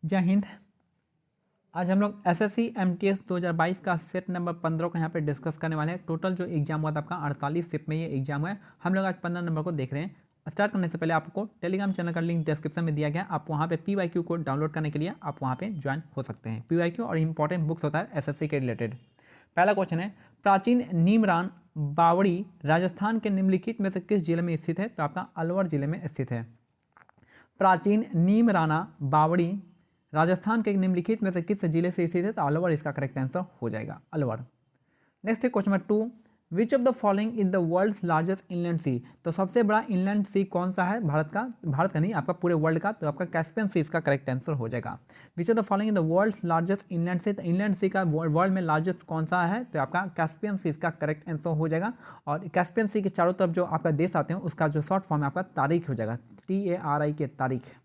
जय हिंद। आज हम लोग एसएससी एमटीएस 2022 का सेट नंबर 15 को यहाँ पे डिस्कस करने वाले हैं। टोटल जो एग्जाम हुआ था आपका 48 शिफ्ट में ये एग्जाम हुआ है। हम लोग आज 15 नंबर को देख रहे हैं। स्टार्ट करने से पहले आपको टेलीग्राम चैनल का लिंक डिस्क्रिप्शन में दिया गया, आप वहाँ पे PYQ को डाउनलोड करने के लिए आप वहाँ पे ज्वाइन हो सकते हैं। PYQ और इंपॉर्टेंट बुक्स होता है एसएससी के रिलेटेड। पहला क्वेश्चन है, प्राचीन नीमरान बावड़ी राजस्थान के निम्नलिखित में से किस जिले में स्थित है? तो आपका अलवर जिले में स्थित है। प्राचीन नीमराना बावड़ी राजस्थान के निम्नलिखित में से किस जिले से स्थित है? तो अलवर इसका करेक्ट आंसर हो जाएगा, अलवर। नेक्स्ट है question number 2, which of the following is the world's largest inland sea? तो सबसे बड़ा इनलैंड सी कौन सा है भारत का? भारत का नहीं, आपका पूरे वर्ल्ड का। तो आपका कैस्पियन सी इसका करेक्ट आंसर हो जाएगा। Which of the following is the world's largest inland sea? तो इनलैंड सी का वर्ल्ड में लार्जेस्ट कौन सा है? तो आपका कैस्पियन सी इसका करेक्ट आंसर हो जाएगा। और कैस्पियन सी के चारों तरफ जो आपका देश आते हैं उसका जो शॉर्ट फॉर्म है आपका तारीख हो जाएगा, TARI के तारीख।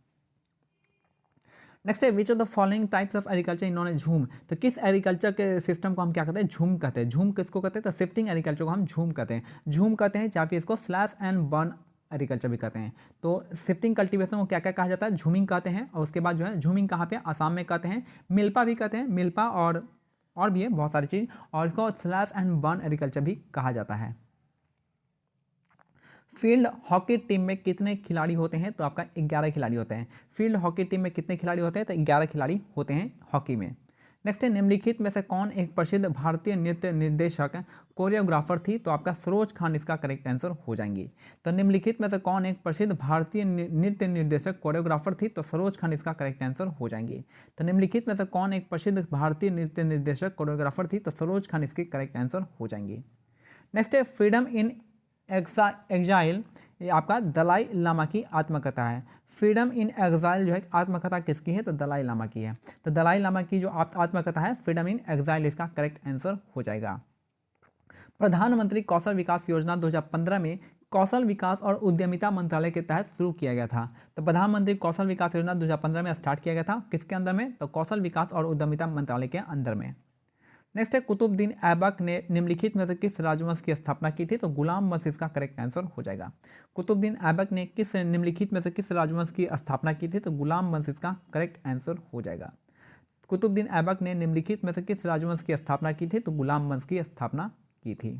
नेक्स्ट है, विच of the following types of agriculture in non झूम? तो किस एग्रीकल्चर के सिस्टम को हम क्या कहते हैं? झूम कहते हैं। झूम किसको कहते हैं? तो शिफ्टिंग एग्रीकल्चर को हम झूम कहते हैं। झूम कहते हैं, चाहे इसको स्लैश एंड बर्न एग्रीकल्चर भी कहते हैं। तो शिफ्टिंग कल्टीवेशन को क्या क्या कहा जाता है? झूमिंग कहते हैं। और उसके बाद जो है झूमिंग कहाँ पे? आसाम में कहते हैं। मिल्पा भी कहते हैं, मिल्पा और भी है बहुत सारी चीज़। और इसको स्लैश एंड बर्न एग्रीकल्चर भी कहा जाता है। फील्ड हॉकी टीम में कितने खिलाड़ी होते हैं? तो आपका 11 खिलाड़ी होते हैं। फील्ड हॉकी टीम में कितने खिलाड़ी होते हैं? तो 11 खिलाड़ी होते हैं हॉकी में। नेक्स्ट है, निम्नलिखित में से कौन एक प्रसिद्ध भारतीय नृत्य निर्देशक कोरियोग्राफर थी? तो आपका सरोज खान इसका करेक्ट आंसर हो जाएंगी। तो निम्नलिखित में से कौन एक प्रसिद्ध भारतीय नृत्य निर्देशक कोरियोग्राफर थी? तो सरोज खान इसका करेक्ट आंसर हो जाएंगी। तो निम्नलिखित में से कौन एक प्रसिद्ध भारतीय नृत्य निर्देशक कोरियोग्राफर थी? तो सरोज खान इसकी करेक्ट आंसर हो जाएंगी। नेक्स्ट है, फ्रीडम इन एग्जाइल, ये आपका दलाई लामा की आत्मकथा है। फ्रीडम इन एग्जाइल जो है आत्मकथा किसकी है? तो दलाई लामा की है। तो दलाई लामा की जो आत्मकथा है फ्रीडम इन एग्जाइल इसका करेक्ट आंसर हो जाएगा। प्रधानमंत्री कौशल विकास योजना 2015 में कौशल विकास और उद्यमिता मंत्रालय के तहत शुरू किया गया था। तो प्रधानमंत्री कौशल विकास योजना 2015 में स्टार्ट किया गया था, किसके अंदर में? तो कौशल विकास और उद्यमिता मंत्रालय के अंदर में। नेक्स्ट है, कुतुबुद्दीन ऐबक ने निम्नलिखित में से किस राजवंश की स्थापना की थी? तो गुलाम वंश इसका करेक्ट आंसर हो जाएगा। कुतुबुद्दीन ऐबक ने किस निम्नलिखित में से किस राजवंश की स्थापना की थी? तो गुलाम वंश इसका करेक्ट आंसर हो जाएगा। कुतुबुद्दीन ऐबक ने निम्नलिखित में से किस राजवंश की स्थापना की थी? तो गुलाम वंश की स्थापना की थी।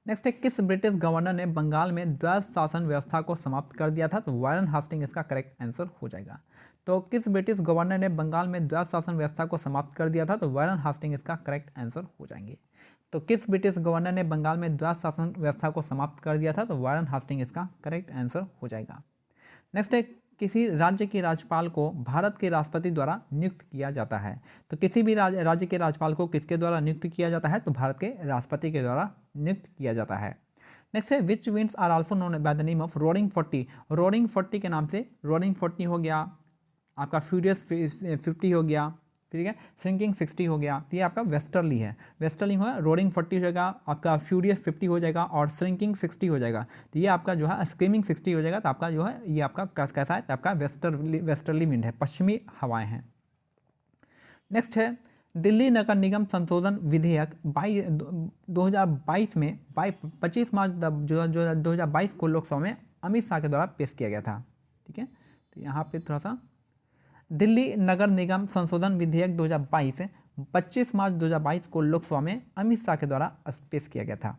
नेक्स्ट है, किस ब्रिटिश गवर्नर ने बंगाल में द्वैध शासन व्यवस्था को समाप्त कर दिया था? तो वारन हास्टिंग इसका करेक्ट आंसर हो जाएगा। तो किस ब्रिटिश गवर्नर ने बंगाल में द्वैध शासन व्यवस्था को समाप्त कर दिया था? तो वारन हास्टिंग इसका करेक्ट आंसर हो जाएंगे। तो किस ब्रिटिश गवर्नर ने बंगाल में द्वैध शासन व्यवस्था को समाप्त कर दिया था? तो वारन हास्टिंग इसका करेक्ट आंसर हो जाएगा। नेक्स्ट है, किसी राज्य के राज्यपाल को भारत के राष्ट्रपति द्वारा नियुक्त किया जाता है। तो किसी भी राज्य के राज्यपाल को किसके द्वारा नियुक्त किया जाता है? तो भारत के राष्ट्रपति के द्वारा नियुक्त किया जाता है। नेक्स्ट है, which winds are also known by the name of roaring 40? Roaring 40 के नाम से रोरिंग 40 हो गया, आपका फ्यूरियस 50 हो गया, ठीक है, श्रिंकिंग 60 हो गया। तो ये आपका वेस्टर्ली है, वेस्टर्ली हो गया, रोरिंग 40 हो जाएगा, आपका फ्यूरियस 50 हो जाएगा और श्रिंकिंग 60 हो जाएगा। तो ये आपका जो है स्क्रीमिंग 60 हो जाएगा। तो आपका जो है ये आपका कैसा है? तो आपका वेस्टर्ली विंड है, पश्चिमी हवाएं हैं। नेक्स्ट है, दिल्ली नगर निगम संशोधन विधेयक 2022 में 25 मार्च जो 2022 को लोकसभा में अमित शाह के द्वारा पेश किया गया था। ठीक है, तो यहाँ पे थोड़ा सा, दिल्ली नगर निगम संशोधन विधेयक 2022 25 मार्च 2022 को लोकसभा में अमित शाह के द्वारा पेश किया गया था।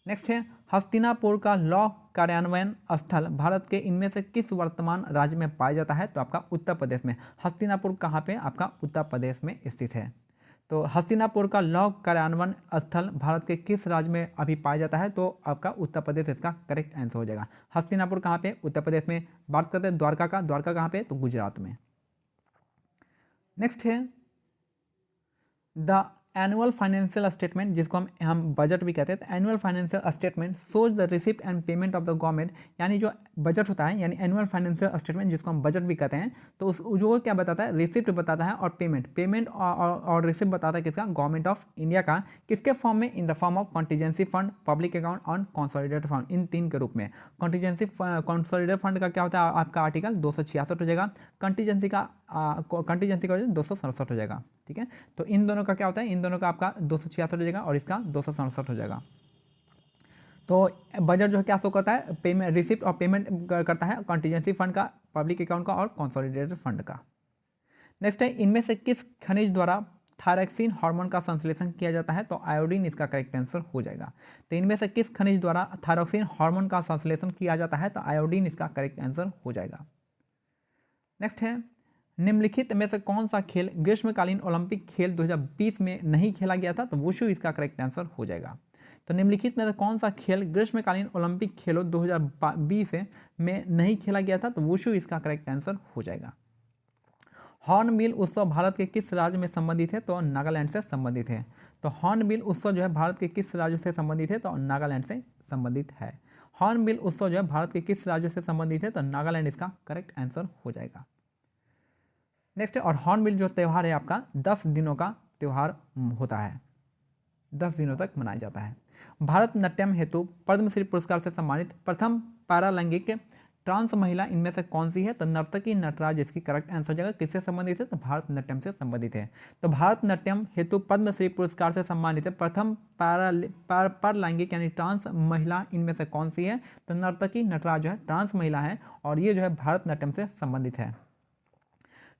नेक्स्ट है, हस्तिनापुर का लॉ कार्यान्वयन स्थल भारत के इनमें से किस वर्तमान राज्य में पाया जाता है? तो आपका उत्तर प्रदेश में। हस्तिनापुर कहाँ पे? आपका उत्तर प्रदेश में स्थित है। तो हस्तिनापुर का लॉ कार्यान्वयन स्थल भारत के किस राज्य में अभी पाया जाता है? तो आपका उत्तर प्रदेश इसका करेक्ट आंसर हो जाएगा। हस्तिनापुर कहाँ पे? उत्तर प्रदेश में। बात करते हैं द्वारका का, द्वारका कहाँ पे? तो गुजरात में। नेक्स्ट है, द एनुअल फाइनेंशियल स्टेटमेंट, जिसको हम बजट भी कहते हैं। तो annual financial statement shows the receipt and payment of the government, यानी जो बजट होता है, यानी एनुअल फाइनेंशियल स्टेटमेंट जिसको हम बजट भी कहते हैं, तो उस जो क्या बताता है? रिसिप्ट बताता है और पेमेंट और रिसिप्ट बताता है किसका? गवर्नमेंट ऑफ इंडिया का। किसके फॉर्म में? In the form of contingency fund, public account और कॉन्सोलिडेटेड फंड, इन तीन के रूप में। कॉन्टीजेंसी कॉन्सोलिडेटेड फंड का क्या होता है? आपका आर्टिकल 266 हो जाएगा। कंटीजेंसी का 267 हो जाएगा। ठीक है, तो इन दोनों का क्या होता है? इन दोनों का आपका 266 हो जाएगा और इसका 267 हो जाएगा। तो बजट जो है क्या शो करता है? पेमेंट, रिसिप्ट और पेमेंट करता है कंटीजेंसी फंड का, पब्लिक अकाउंट का और कंसोलिडेटेड फंड का। नेक्स्ट है, इनमें से किस खनिज द्वारा थायरॉक्सिन हार्मोन का संश्लेषण किया जाता है? तो आयोडीन इसका करेक्ट आंसर हो जाएगा। तो इनमें से किस खनिज द्वारा थायरॉक्सिन हार्मोन का संश्लेषण किया जाता है? तो आयोडीन इसका करेक्ट आंसर हो जाएगा। नेक्स्ट है, निम्नलिखित में से कौन सा खेल ग्रीष्मकालीन ओलंपिक खेल 2020 में नहीं खेला गया था? तो वुशु इसका करेक्ट आंसर हो जाएगा। तो निम्नलिखित में से कौन सा खेल ग्रीष्मकालीन ओलंपिक खेलों 2020 में नहीं खेला गया था? तो वुशु इसका करेक्ट आंसर हो जाएगा। हॉर्नबिल उत्सव भारत के किस राज्य में संबंधित है? तो नागालैंड से संबंधित है। तो हॉर्नबिल उत्सव जो है भारत के किस राज्य से संबंधित है? तो नागालैंड से संबंधित है। हॉर्नबिल उत्सव जो है भारत के किस राज्य से संबंधित है? तो नागालैंड इसका करेक्ट आंसर हो जाएगा। नेक्स्ट है, और हॉर्नबिल जो त्यौहार है आपका 10 दिनों का त्यौहार होता है, 10 दिनों तक मनाया जाता है। भारतनाट्यम हेतु पद्मश्री पुरस्कार से सम्मानित प्रथम पैरालैंगिक ट्रांस महिला इनमें से कौन सी है? तो नर्तकी नटराज इसकी करेक्ट आंसर हो जाएगा। किससे संबंधित है? तो भारतनाट्यम से संबंधित है। तो भारतनाट्यम हेतु पद्मश्री पुरस्कार से सम्मानित है प्रथम पैरालैंगिक यानी ट्रांस महिला इनमें से कौन सी है? तो नर्तकी नटराज जो है ट्रांस महिला है और ये जो है भारतनाट्यम से संबंधित है।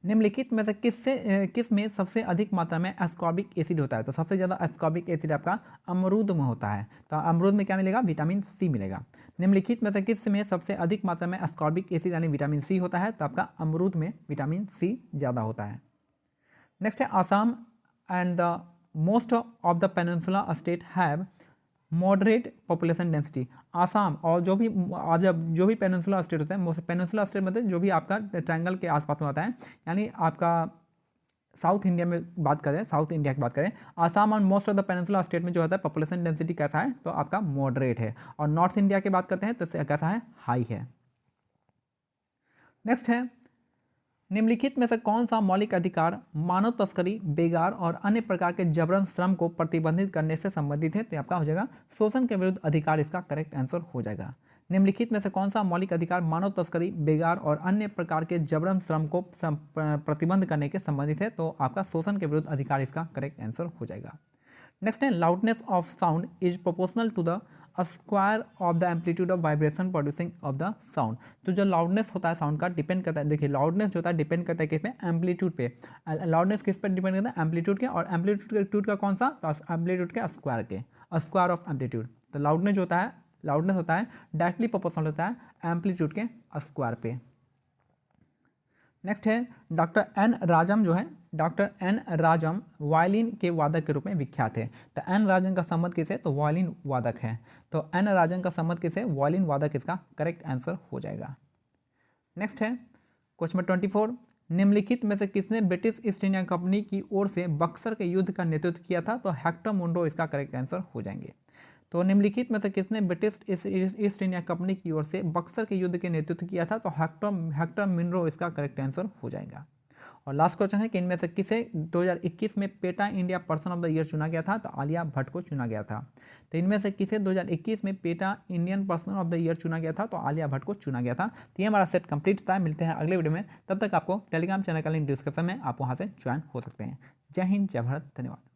निम्नलिखित में से किस में सबसे अधिक मात्रा में एस्कॉर्बिक एसिड होता है? तो सबसे ज़्यादा एस्कॉर्बिक एसिड आपका अमरूद में होता है। तो अमरूद में क्या मिलेगा? विटामिन सी मिलेगा। निम्नलिखित में से किस में सबसे अधिक मात्रा में एस्कॉर्बिक एसिड यानी विटामिन सी होता है? तो आपका अमरूद में विटामिन सी ज़्यादा होता है। नेक्स्ट है, Assam and the most of the peninsula state have moderate population density. Assam और जो भी पेनिनसुला स्टेट होता है, पेनिनसुला स्टेट मतलब जो भी आपका ट्रायंगल के आसपास में होता है, यानी आपका साउथ इंडिया में बात करें, साउथ इंडिया की बात करें, आसाम और most of the peninsula state में जो होता है पॉपुलेशन डेंसिटी कैसा है? तो आपका मॉडरेट है। और नॉर्थ इंडिया की बात करते हैं तो कैसा है? हाई है। नेक्स्ट है, निम्नलिखित में से कौन सा मौलिक अधिकार मानव तस्करी, बेगार और अन्य प्रकार के जबरन श्रम को प्रतिबंधित करने से संबंधित है? तो आपका हो जाएगा शोषण के विरुद्ध अधिकार, इसका करेक्ट आंसर हो जाएगा। निम्नलिखित में से कौन सा मौलिक अधिकार मानव तस्करी, बेगार और अन्य प्रकार के जबरन श्रम को प्रतिबंध करने के संबंधित है? तो आपका शोषण के विरुद्ध अधिकार इसका करेक्ट आंसर हो जाएगा। नेक्स्ट है, loudness of sound is proportional to the square of the amplitude of vibration producing of the sound. तो जो लाउडनेस होता है साउंड का डिपेंड करता है, देखिए लाउडनेस जो होता है डिपेंड करता है किस पे? एम्पलीट्यूड पे। लाउडनेस किस पर डिपेंड करता है? एम्पलीट्यूड के। और एम्पलीट्यूड का कौन सा? तो एम्पलीट्यूड के स्क्वायर के, स्क्वायर ऑफ एम्पलीट्यूड। तो लाउडनेस जो होता है, लाउडनेस होता है डायरेक्टली प्रोपोर्शनल होता है एम्पलीट्यूड के स्क्वायर पे। नेक्स्ट है, डॉक्टर एन राजम जो है, डॉक्टर एन राजम वायलिन के वादक के रूप में विख्यात है। तो एन राजन का संबंध किस है? तो वायलिन वादक है। तो एन राजन का संबंध किस है? वायलिन वादक, इसका करेक्ट आंसर हो जाएगा। नेक्स्ट है क्वेश्चन नंबर 24, निम्नलिखित में से किसने ब्रिटिश ईस्ट इंडिया कंपनी की ओर से बक्सर के युद्ध का नेतृत्व किया था? तो हेक्टर मुंडो इसका करेक्ट आंसर हो जाएंगे। तो निम्नलिखित में से किसने ब्रिटिश ईस्ट इंडिया कंपनी की ओर से बक्सर के युद्ध के नेतृत्व किया था? तो हेक्टर मुंडो इसका करेक्ट आंसर हो जाएगा। और लास्ट क्वेश्चन है कि इनमें से किसे 2021 में PETA India person of the year चुना गया था? तो आलिया भट्ट को चुना गया था। तो इनमें से किसे 2021 में PETA Indian person of the year चुना गया था? तो आलिया भट्ट को चुना गया था। तो ये हमारा सेट कंप्लीट था। मिलते हैं अगले वीडियो में, तब तक आपको टेलीग्राम चैनल का लिंक डिस्क्रिप्शन में, आप वहाँ से ज्वाइन हो सकते हैं। जय हिंद, जय भारत, धन्यवाद।